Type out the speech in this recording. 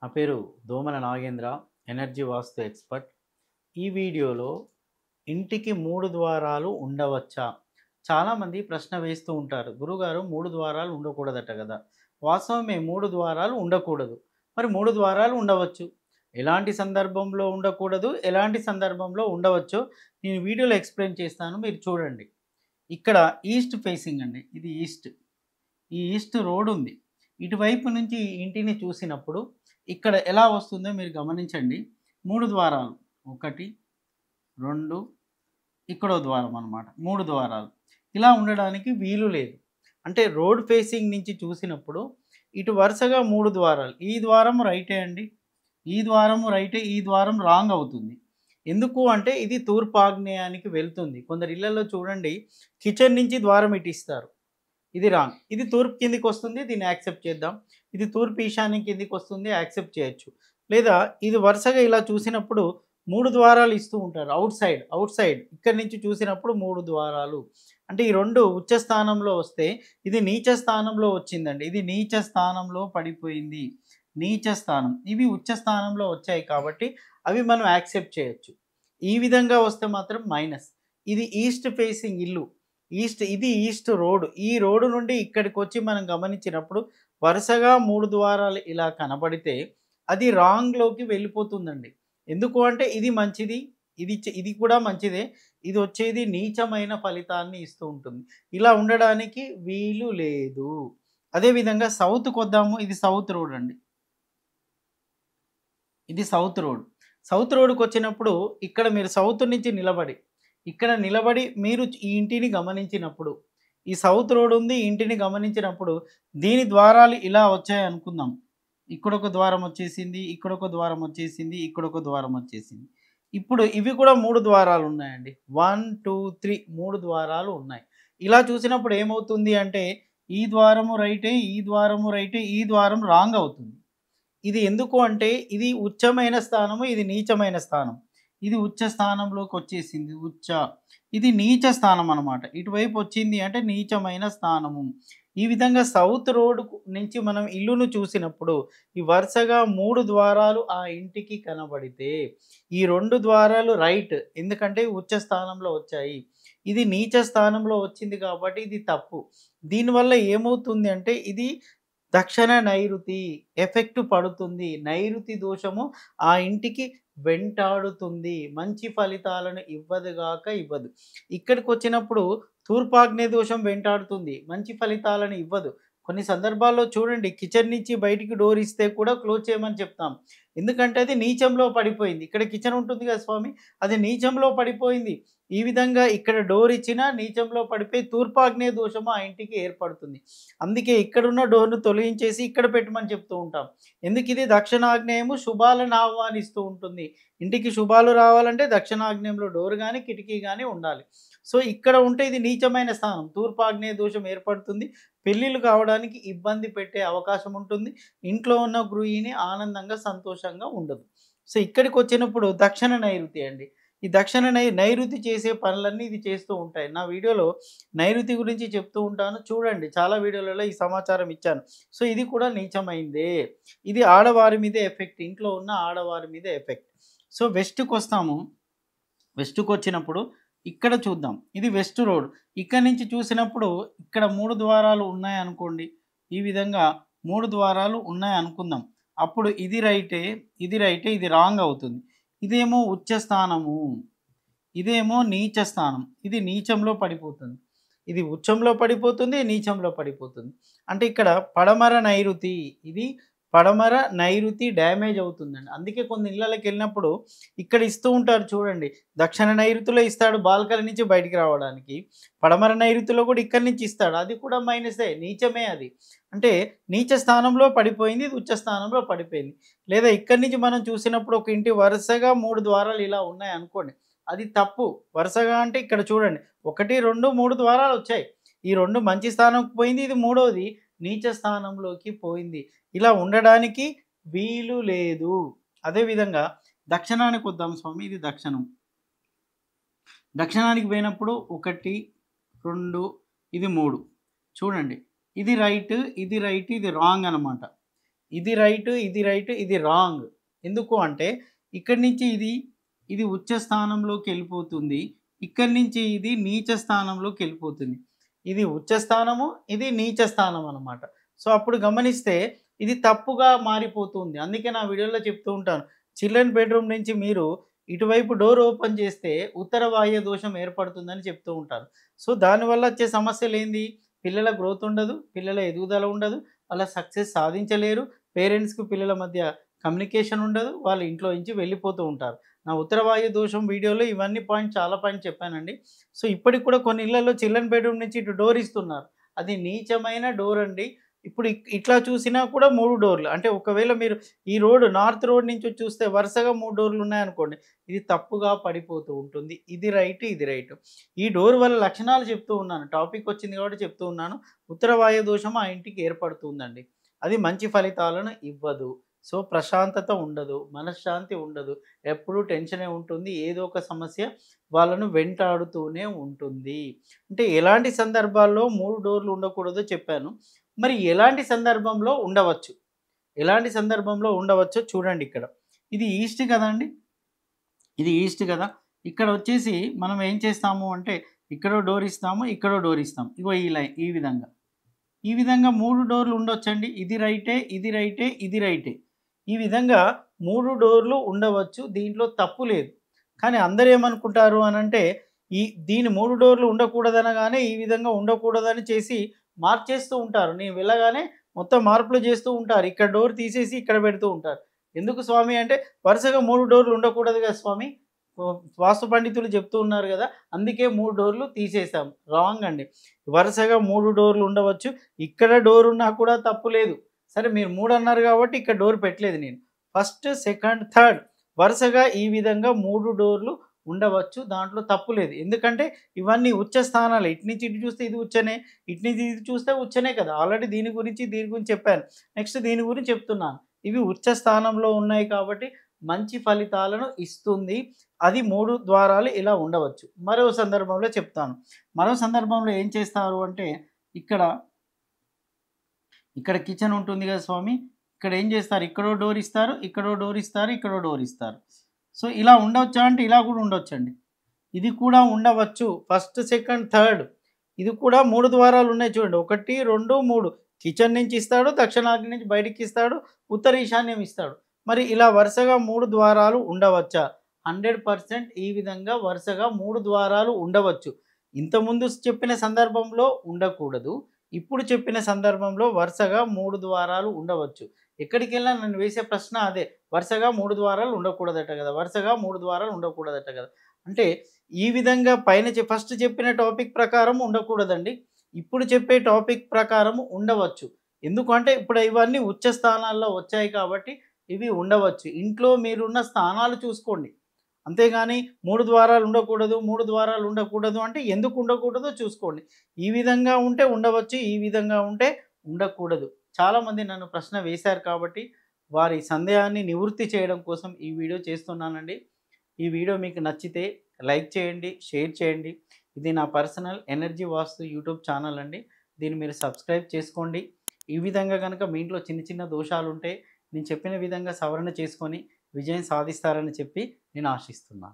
నా పేరు దోమల నాగేంద్ర, ఎనర్జీ వాస్తు ఎక్స్పర్ట్. ఈ వీడియోలో ఇంటికి 3 ద్వారాలు ఉండవచ్చా? చాలామంది ప్రశ్న వేస్తూ ఉంటారు. గురుగారు 3 ద్వారాలు ఉండకూడదట కదా! వాస్తవమే 3 ద్వారాలు ఉండకూడదు. మరి 3 ద్వారాలు ఉండవచ్చు. ఎలాంటి సందర్భంలో ఉండకూడదు, ఎలాంటి సందర్భంలో ఉండవచ్చో నేను వీడియోలో ఎక్స్‌ప్లెయిన్ చేస్తాను. మీరు చూడండి. ఇక్కడ ఈస్ట్ ఫేసింగ్ అండి. ఇది ఈస్ట్. ఈ ఈస్ట్ రోడ్ ఉంది. ఇటువైపు నుంచి ఈ ఇంటిని చూసినప్పుడు ఇక్కడ ఎలా వస్తుందో మీరు గమనించండి. 3 ద్వారాలు. 1, 2 ఇక్కడో ద్వారం అన్నమాట. 3 ద్వారాలు. ఇలా ఉండడానికి వీలు లేదు. అంటే రోడ్ ఫేసింగ్ నుంచి చూసినప్పుడు ఇటు వరుసగా 3 ద్వారాలు. ఈ ద్వారం రైటే అండి. ఈ ద్వారము రైటే. ఈ ద్వారం రాంగ్ అవుతుంది. ఎందుకు అంటే ఇది తూర్పు ఆగ్నేయానికి వెళ్తుంది. కొందరి ఇళ్లలో చూడండి కిచెన్ నుంచి ద్వారం ఇటిస్తారు. ఇది రాంగ్. ఇది తూర్పు కిందికొస్తుంది. దీన్ని యాక్సెప్ట్ చేద్దాం. ఇది తూర్పు ఈశాన్యం కిందికొస్తుంది. యాక్సెప్ట్ చేయొచ్చు. లేదా ఇది వరుసగా ఇలా చూసినప్పుడు 3 ద్వారాలు ఇస్తూ ఉంటారు. ఔట్ సైడ్ ఇక్కడి నుంచి చూసినప్పుడు 3 ద్వారాలు. అంటే ఈ 2 ఉచ్చ స్థానంలో వస్తే ఇది నీచ స్థానంలో వచ్చిందండి. ఇది నీచ స్థానంలో పడిపోయింది. నీచ స్థానం. ఇవి ఉచ్చ స్థానంలో వచ్చాయి కాబట్టి అవి మనం యాక్సెప్ట్ చేయొచ్చు. ఈ విధంగా వస్తే మాత్రం మైనస్. ఇది ఈస్ట్ ఫేసింగ్ ఇల్లు. ఇది ఈస్ట్ రోడ్. ఈ రోడ్ నుండి ఇక్కడికొచ్చి మనం గమనించినప్పుడు వరుసగా 3 ద్వారాలు ఇలా కనబడితే అది రాంగ్‌లోకి వెళ్ళిపోతుందండి. ఎందుకు అంటే ఇది మంచిది. ఇది కూడా మంచిదే. ఇది వచ్చేది నీచమైన ఫలితాన్ని ఇస్తూ ఉంటుంది. ఇలా ఉండడానికి వీలు లేదు. అదేవిధంగా సౌత్‌కొద్దాము. ఇది సౌత్ రోడ్ అండి. ఇది సౌత్ రోడ్. సౌత్ రోడ్‌కొచ్చినప్పుడు ఇక్కడ మీరు సౌత్ నుంచి ఇక్కడ నిలబడి మీరు ఈ ఇంటిని గమనించినప్పుడు, ఈ సౌత్ రోడ్ ఉంది. ఈ ఇంటిని గమనించినప్పుడు దీని ద్వారాలు ఇలా వచ్చాయనుకుందాం. ఇక్కడొక ద్వారం వచ్చేసింది. ఇక్కడొక ద్వారం వచ్చేసింది. ఇక్కడొక ద్వారం వచ్చేసింది. ఇప్పుడు ఇవి కూడా 3 ద్వారాలు ఉన్నాయండి. 1, 2, 3 3 ద్వారాలు ఉన్నాయి. ఇలా చూసినప్పుడు ఏమవుతుంది అంటే ఈ ద్వారము రైటే, ఈ ద్వారము రైటే, ఈ ద్వారం రాంగ్ అవుతుంది. ఇది ఎందుకు అంటే ఇది ఉచ్చమైన స్థానము, ఇది నీచమైన స్థానం. ఇది ఉచ్చ స్థానంలోకొచ్చేసింది. ఇది నీచ స్థానం అనమాట. ఇటువైపు వచ్చింది అంటే నీచమైన స్థానము. ఈ విధంగా సౌత్ రోడ్‌కు నుంచి మనం ఇల్లును చూసినప్పుడు ఈ వరుసగా 3 ద్వారాలు ఆ ఇంటికి కనబడితే ఈ 2 ద్వారాలు రైట్. ఎందుకంటే ఉచ్చ స్థానంలో వచ్చాయి. ఇది నీచ స్థానంలో వచ్చింది కాబట్టి ఇది తప్పు. దీనివల్ల ఏమవుతుంది అంటే ఇది దక్షిణ నైరుతి ఎఫెక్ట్ పడుతుంది. నైరుతి దోషము ఆ ఇంటికి వెంటాడుతుంది. మంచి ఫలితాలను ఇవ్వదు. ఇక్కడికొచ్చినప్పుడు తూర్పాగ్నేయ దోషం వెంటాడుతుంది. మంచి ఫలితాలను ఇవ్వదు. కొన్ని సందర్భాల్లో చూడండి కిచెన్ నుంచి బయటికి డోర్ ఇస్తే కూడా క్లోజ్ చేయమని చెప్తాం. ఎందుకంటే అది నీచంలో పడిపోయింది. ఇక్కడ కిచెన్ ఉంటుంది కదా స్వామి, అది నీచంలో పడిపోయింది. ఈ విధంగా ఇక్కడ డోర్ ఇచ్చినా నీచంలో పడిపోయి తూర్పాగ్నేయ దోషము ఆ ఇంటికి ఏర్పడుతుంది. అందుకే ఇక్కడున్న డోర్‌ను తొలగించేసి ఇక్కడ పెట్టమని చెప్తూ ఉంటాం. ఎందుకు ఇది దక్షిణాగ్నేయము శుభాలను ఆహ్వానిస్తూ ఉంటుంది. ఇంటికి శుభాలు రావాలంటే దక్షిణాగ్నేయంలో డోర్ గాని, కిటికీ గాని ఉండాలి. సో, ఇక్కడ ఉంటే ఇది నీచమైన స్థానం. తూర్పాగ్నేయ దోషం ఏర్పడుతుంది. పెళ్ళిళ్ళు కావడానికి ఇబ్బంది పెట్టే అవకాశం ఉంటుంది. ఇంట్లో ఉన్న గృహిణి ఆనందంగా, సంతోషంగా ఉండదు. సో, ఇక్కడికొచ్చినప్పుడు దక్షిణ నైరుతి అండి. ఈ దక్షిణ నైరుతి చేసే పనులన్నీ ఇది చేస్తూ ఉంటాయి. నా వీడియోలో నైరుతి గురించి చెప్తూ ఉంటాను. చూడండి చాలా వీడియోలలో ఈ సమాచారం ఇచ్చాను. సో, ఇది కూడా నీచమైందే. ఇది ఆడవారి మీదే ఎఫెక్ట్. ఇంట్లో ఉన్న ఆడవారి మీద ఎఫెక్ట్. సో, వెస్ట్‌కొస్తాము. వెస్ట్‌కొచ్చినప్పుడు ఇక్కడ చూద్దాం. ఇది వెస్ట్ రోడ్. ఇక్కడి నుంచి చూసినప్పుడు ఇక్కడ 3 ద్వారాలు ఉన్నాయనుకోండి. ఈ విధంగా 3 ద్వారాలు ఉన్నాయనుకుందాం. అప్పుడు ఇది రైటే, ఇది రాంగ్ అవుతుంది. ఇదేమో ఉచ్చ స్థానము. ఇదేమో నీచ స్థానం. ఇది నీచంలో పడిపోతుంది. ఇది ఉచ్చంలో పడిపోతుంది, నీచంలో పడిపోతుంది. అంటే ఇక్కడ పడమర నైరుతి. ఇది పడమర నైరుతి డ్యామేజ్ అవుతుందండి. అందుకే కొన్ని ఇళ్ళలోకెళ్ళినప్పుడు ఇక్కడ ఇస్తూ ఉంటారు చూడండి. దక్షిణ నైరుతిలో ఇస్తాడు బాల్కనీ నుంచి బయటికి రావడానికి. పడమర నైరుతిలో కూడా ఇక్కడి నుంచి ఇస్తాడు. అది కూడా మైనసే. నీచమే అది. అంటే నీచ స్థానంలో పడిపోయింది. ఇది ఉచ్చ స్థానంలో పడిపోయింది. లేదా ఇక్కడి నుంచి మనం చూసినప్పుడు ఒక ఇంటి వరుసగా 3 ద్వారాలు ఇలా ఉన్నాయనుకోండి. అది తప్పు. వరుసగా అంటే ఇక్కడ చూడండి. 1, 2, 3 ద్వారాలు వచ్చాయి. ఈ 2 మంచి స్థానంకి పోయింది. ఇది మూడోది నీచ స్థానంలోకి పోయింది. ఇలా ఉండడానికి వీలు లేదు. అదేవిధంగా దక్షిణానికి వద్దాం స్వామి. ఇది దక్షిణం. దక్షిణానికి పోయినప్పుడు 1, 2 ఇది 3 చూడండి. ఇది రైట్, ఇది రాంగ్ అనమాట. ఇది రైట్, ఇది రైట్, ఇది రాంగ్. ఎందుకు అంటే ఇక్కడి నుంచి ఇది ఉచ్చ స్థానంలోకి వెళ్ళిపోతుంది. ఇక్కడి నుంచి ఇది నీచ స్థానంలోకి వెళ్ళిపోతుంది. ఇది ఉచ్చ స్థానము, ఇది నీచ స్థానం అన్నమాట. సో, అప్పుడు గమనిస్తే ఇది తప్పుగా మారిపోతుంది. అందుకే నా వీడియోలో చెప్తూ ఉంటాను. చిల్డ్రన్ బెడ్‌రూమ్ నుంచి మీరు ఇటువైపు డోర్ ఓపెన్ చేస్తే ఉత్తర వాయు దోషం ఏర్పడుతుందని చెప్తూ ఉంటారు. సో, దానివల్ల వచ్చే సమస్యలేంది? పిల్లల గ్రోత్ ఉండదు, పిల్లల ఎదుగుదల ఉండదు, వాళ్ళ సక్సెస్ సాధించలేరు, పేరెంట్స్‌కి పిల్లల మధ్య కమ్యూనికేషన్ ఉండదు, వాళ్ళు ఇంట్లో నుంచి వెళ్ళిపోతూ ఉంటారు. నా ఉత్తర వాయు దోషం వీడియోలో ఇవన్నీ చాలా పాయింట్స్ చెప్పానండి. సో, ఇప్పటికి కూడా కొన్ని ఇళ్లలో చిల్డ్రన్ బెడ్‌రూమ్ నుంచి ఇటు డోర్ ఇస్తున్నారు. అది నీచమైన డోర్ అండి. ఇప్పుడు ఇట్లా చూసినా కూడా 3 డోర్లు. అంటే ఒకవేళ మీరు ఈ రోడ్ నార్త్ రోడ్ నుంచి చూస్తే వరుసగా 3 డోర్లు ఉన్నాయనుకోండి, ఇది తప్పుగా పడిపోతూ ఉంటుంది. ఇది రైట్, ఇది రైట్. ఈ డోర్ వల్ల లక్షణాలు చెప్తూ ఉన్నాను. టాపిక్ వచ్చింది కాబట్టి చెప్తూ ఉన్నాను. ఉత్తర వాయు దోషం ఆ ఇంటికి ఏర్పడుతుందండి. అది మంచి ఫలితాలను ఇవ్వదు. సో, ప్రశాంతత ఉండదు, మనశ్శాంతి ఉండదు. ఎప్పుడూ టెన్షనే ఉంటుంది. ఏదో ఒక సమస్య వాళ్ళను వెంటాడుతూనే ఉంటుంది. అంటే ఎలాంటి సందర్భాల్లో 3 డోర్లు ఉండకూడదో చెప్పాను. మరి ఎలాంటి సందర్భంలో ఉండవచ్చు? ఎలాంటి సందర్భంలో ఉండవచ్చో చూడండి ఇక్కడ. ఇది ఈస్ట్ కదండీ! ఇది ఈస్ట్ కదా! ఇక్కడ వచ్చేసి మనం ఏం చేస్తాము అంటే ఇక్కడో డోర్ ఇస్తాము, ఇక్కడో డోర్ ఇస్తాం. ఇగో ఈ లైన్ ఈ విధంగా. ఈ విధంగా 3 డోర్లు ఉండొచ్చండి. ఇది రైటే, ఇది రైటే, ఇది రైటే. ఈ విధంగా 3 డోర్లు ఉండవచ్చు. దీంట్లో తప్పు లేదు. కానీ అందరూ ఏమనుకుంటారు అనంటే దీని 3 డోర్లు ఉండకూడదనగానే ఈ విధంగా ఉండకూడదని చేసి మార్చేస్తూ ఉంటారు. నేను వెళ్ళగానే మొత్తం మార్పులు చేస్తూ ఉంటారు. ఇక్కడ డోర్ తీసేసి ఇక్కడ పెడుతూ ఉంటారు. ఎందుకు స్వామి అంటే వరుసగా 3 డోర్లు ఉండకూడదు కదా స్వామి. వాస్తు పండితులు చెప్తూ ఉన్నారు కదా! అందుకే 3 డోర్లు తీసేసాం. రాంగ్ అండి. వరుసగా 3 డోర్లు ఉండవచ్చు. ఇక్కడ డోర్ ఉన్నా కూడా తప్పు లేదు. సరే మీరు 3 అన్నారు కాబట్టి ఇక్కడ డోర్ పెట్టలేదు నేను. ఫస్ట్, సెకండ్, థర్డ్ వరుసగా ఈ విధంగా 3 డోర్లు ఉండవచ్చు. దాంట్లో తప్పు లేదు. ఎందుకంటే ఇవన్నీ ఉచ్చ స్థానాలే. ఇటు నుంచి ఇటు చూస్తే ఇది ఉచ్చనే, ఇటు నుంచి ఇటు చూస్తే ఉచ్చనే కదా! ఆల్రెడీ దీని గురించి చెప్పాను. నెక్స్ట్ దీని గురించి చెప్తున్నాను. ఇవి ఉచ్చ స్థానంలో ఉన్నాయి కాబట్టి మంచి ఫలితాలను ఇస్తుంది. అది 3 ద్వారాలు ఇలా ఉండవచ్చు. మరో సందర్భంలో చెప్తాను. మరో సందర్భంలో ఏం చేస్తారు అంటే ఇక్కడ కిచెన్ ఉంటుంది కదా స్వామి! ఇక్కడ ఏం చేస్తారు? ఇక్కడో డోర్ ఇస్తారు, ఇక్కడో డోర్ ఇస్తారు, ఇక్కడో డోర్ ఇస్తారు. సో, ఇలా ఉండొచ్చా అంటే ఇలా కూడా ఉండొచ్చండి. ఇది కూడా ఉండవచ్చు. ఫస్ట్, సెకండ్, థర్డ్ ఇది కూడా 3 ద్వారాలు ఉన్నాయి చూడండి. 1, 2, 3 కిచెన్ నుంచి ఇస్తాడు, దక్షిణాగ్ని నుంచి బయటికి ఇస్తాడు, ఉత్తర ఈశాన్యం ఇస్తాడు. మరి ఇలా వరుసగా 3 ద్వారాలు ఉండవచ్చా? 100% ఈ విధంగా వరుసగా 3 ద్వారాలు ఉండవచ్చు. ఇంతకుముందు చెప్పిన సందర్భంలో ఉండకూడదు. ఇప్పుడు చెప్పిన సందర్భంలో వరుసగా 3 ద్వారాలు ఉండవచ్చు. ఎక్కడికెళ్ళినా నన్ను వేసే ప్రశ్న అదే. వరుసగా 3 ద్వారాలు ఉండకూడదట కదా! వరుసగా 3 ద్వారాలు ఉండకూడదట కదా! అంటే ఈ విధంగా పైన ఫస్ట్ చెప్పిన టాపిక్ ప్రకారం ఉండకూడదండి. ఇప్పుడు చెప్పే టాపిక్ ప్రకారం ఉండవచ్చు. ఎందుకంటే ఇప్పుడు ఇవన్నీ ఉచ్చ స్థానాల్లో వచ్చాయి కాబట్టి ఇవి ఉండవచ్చు. ఇంట్లో మీరున్న స్థానాలు చూసుకోండి. అంతేగాని 3 ద్వారాలు ఉండకూడదు, 3 ద్వారాలు ఉండకూడదు అంటే ఎందుకు ఉండకూడదో చూసుకోండి. ఈ విధంగా ఉంటే ఉండవచ్చు, ఈ విధంగా ఉంటే ఉండకూడదు. చాలామంది నన్ను ప్రశ్న వేశారు కాబట్టి వారి సందేహాన్ని నివృత్తి చేయడం కోసం ఈ వీడియో చేస్తున్నానండి. ఈ వీడియో మీకు నచ్చితే లైక్ చేయండి, షేర్ చేయండి. ఇది నా పర్సనల్ ఎనర్జీ వాస్తు యూట్యూబ్ ఛానల్ అండి. దీన్ని మీరు సబ్స్క్రైబ్ చేసుకోండి. ఈ విధంగా గనక మీ ఇంట్లో చిన్న చిన్న దోషాలుంటే నేను చెప్పిన విధంగా సవరణ చేసుకొని విజయం సాధిస్తారని చెప్పి నేను ఆశిస్తున్నాను.